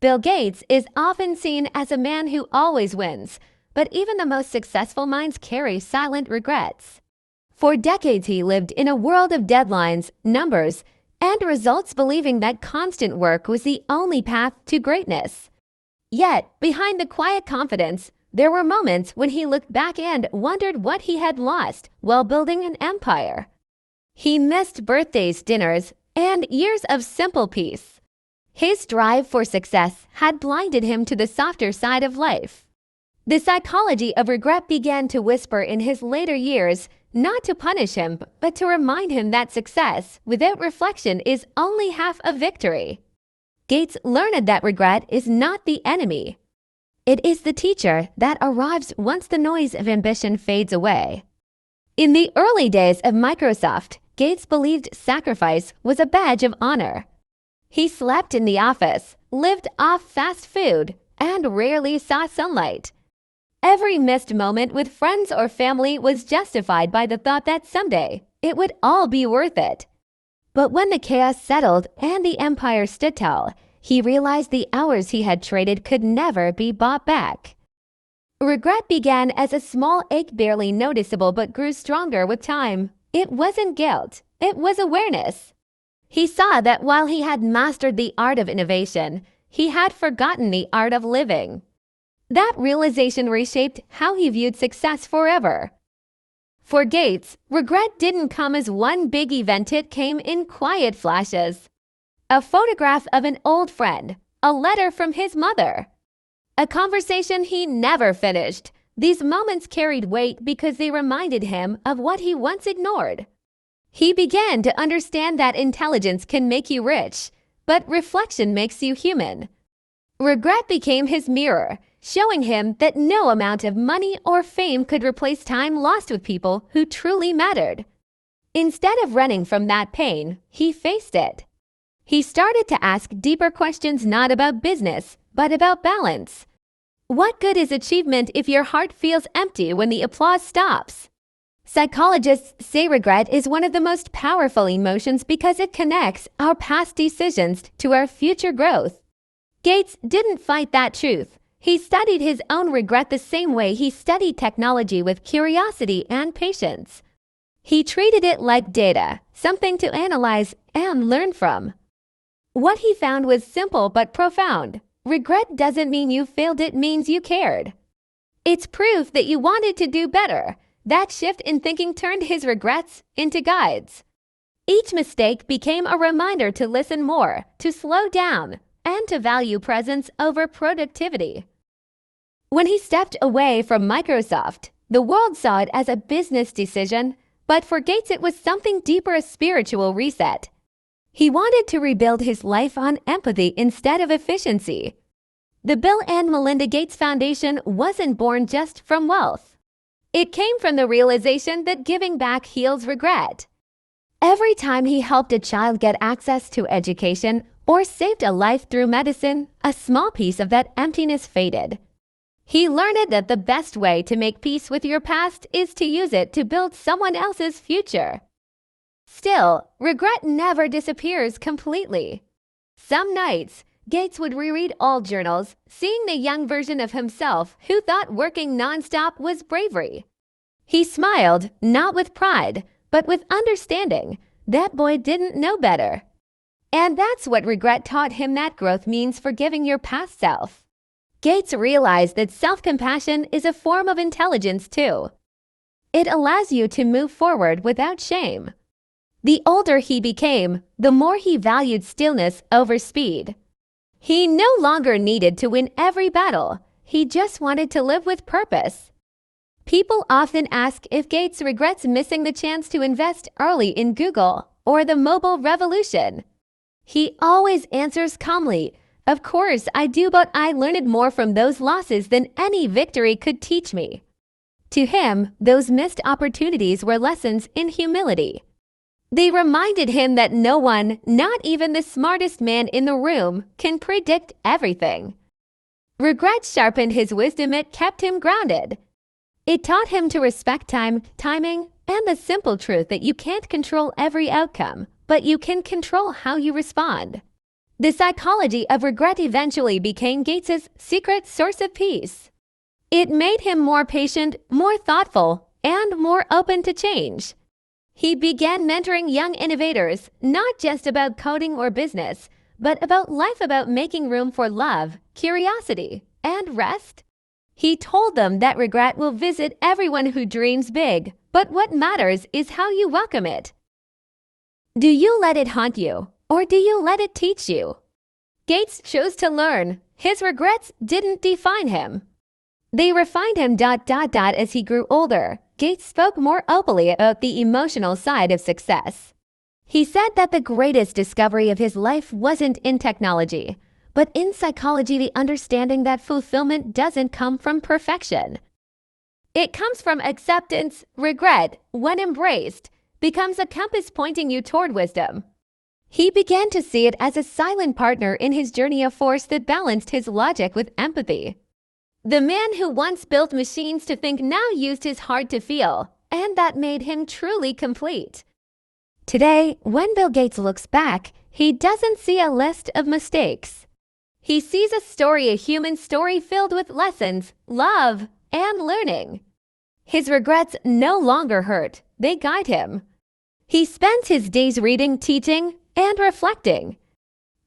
Bill Gates is often seen as a man who always wins, but even the most successful minds carry silent regrets. For decades, he lived in a world of deadlines, numbers, and results, believing that constant work was the only path to greatness. Yet, behind the quiet confidence, there were moments when he looked back and wondered what he had lost while building an empire. He missed birthdays, dinners, and years of simple peace. His drive for success had blinded him to the softer side of life. The psychology of regret began to whisper in his later years, not to punish him, but to remind him that success without reflection is only half a victory. Gates learned that regret is not the enemy. It is the teacher that arrives once the noise of ambition fades away. In the early days of Microsoft, Gates believed sacrifice was a badge of honor. He slept in the office, lived off fast food, and rarely saw sunlight. Every missed moment with friends or family was justified by the thought that someday it would all be worth it. But when the chaos settled and the empire stood tall, he realized the hours he had traded could never be bought back. Regret began as a small ache, barely noticeable, but grew stronger with time. It wasn't guilt, it was awareness. He saw that while he had mastered the art of innovation, he had forgotten the art of living. That realization reshaped how he viewed success forever. For Gates, regret didn't come as one big event, it came in quiet flashes. A photograph of an old friend, a letter from his mother, a conversation he never finished. These moments carried weight because they reminded him of what he once ignored. He began to understand that intelligence can make you rich, but reflection makes you human. Regret became his mirror, showing him that no amount of money or fame could replace time lost with people who truly mattered. Instead of running from that pain, he faced it. He started to ask deeper questions, not about business, but about balance. What good is achievement if your heart feels empty when the applause stops? Psychologists say regret is one of the most powerful emotions because it connects our past decisions to our future growth. Gates didn't fight that truth. He studied his own regret the same way he studied technology, with curiosity and patience. He treated it like data, something to analyze and learn from. What he found was simple but profound. Regret doesn't mean you failed, it means you cared. It's proof that you wanted to do better. That shift in thinking turned his regrets into guides. Each mistake became a reminder to listen more, to slow down, and to value presence over productivity. When he stepped away from Microsoft, the world saw it as a business decision, but for Gates it was something deeper, a spiritual reset. He wanted to rebuild his life on empathy instead of efficiency. The Bill and Melinda Gates Foundation wasn't born just from wealth. It came from the realization that giving back heals regret. Every time he helped a child get access to education or saved a life through medicine, a small piece of that emptiness faded. He learned that the best way to make peace with your past is to use it to build someone else's future. Still, regret never disappears completely. Some nights, Gates would reread old journals, seeing the young version of himself who thought working nonstop was bravery. He smiled, not with pride, but with understanding. That boy didn't know better. And that's what regret taught him, that growth means forgiving your past self. Gates realized that self-compassion is a form of intelligence too. It allows you to move forward without shame. The older he became, the more he valued stillness over speed. He no longer needed to win every battle. He just wanted to live with purpose. People often ask if Gates regrets missing the chance to invest early in Google or the mobile revolution. He always answers calmly, "Of course I do, but I learned more from those losses than any victory could teach me." To him, those missed opportunities were lessons in humility. They reminded him that no one, not even the smartest man in the room, can predict everything. Regret sharpened his wisdom, it kept him grounded. It taught him to respect time, timing, and the simple truth that you can't control every outcome, but you can control how you respond. The psychology of regret eventually became Gates's secret source of peace. It made him more patient, more thoughtful, and more open to change. He began mentoring young innovators, not just about coding or business, but about life, about making room for love, curiosity, and rest. He told them that regret will visit everyone who dreams big, but what matters is how you welcome it. Do you let it haunt you, or do you let it teach you? Gates chose to learn. His regrets didn't define him. They refined him. As he grew older, Gates spoke more openly about the emotional side of success. He said that the greatest discovery of his life wasn't in technology, but in psychology, the understanding that fulfillment doesn't come from perfection. It comes from acceptance. Regret, when embraced, becomes a compass pointing you toward wisdom. He began to see it as a silent partner in his journey, a force that balanced his logic with empathy. The man who once built machines to think now used his heart to feel, and that made him truly complete. Today, when Bill Gates looks back, he doesn't see a list of mistakes. He sees a story, a human story filled with lessons, love, and learning. His regrets no longer hurt, they guide him. He spends his days reading, teaching, and reflecting.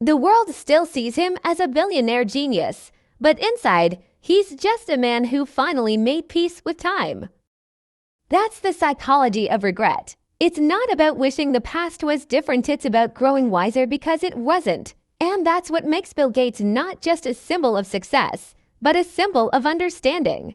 The world still sees him as a billionaire genius, but inside, he's just a man who finally made peace with time. That's the psychology of regret. It's not about wishing the past was different, it's about growing wiser because it wasn't. And that's what makes Bill Gates not just a symbol of success, but a symbol of understanding.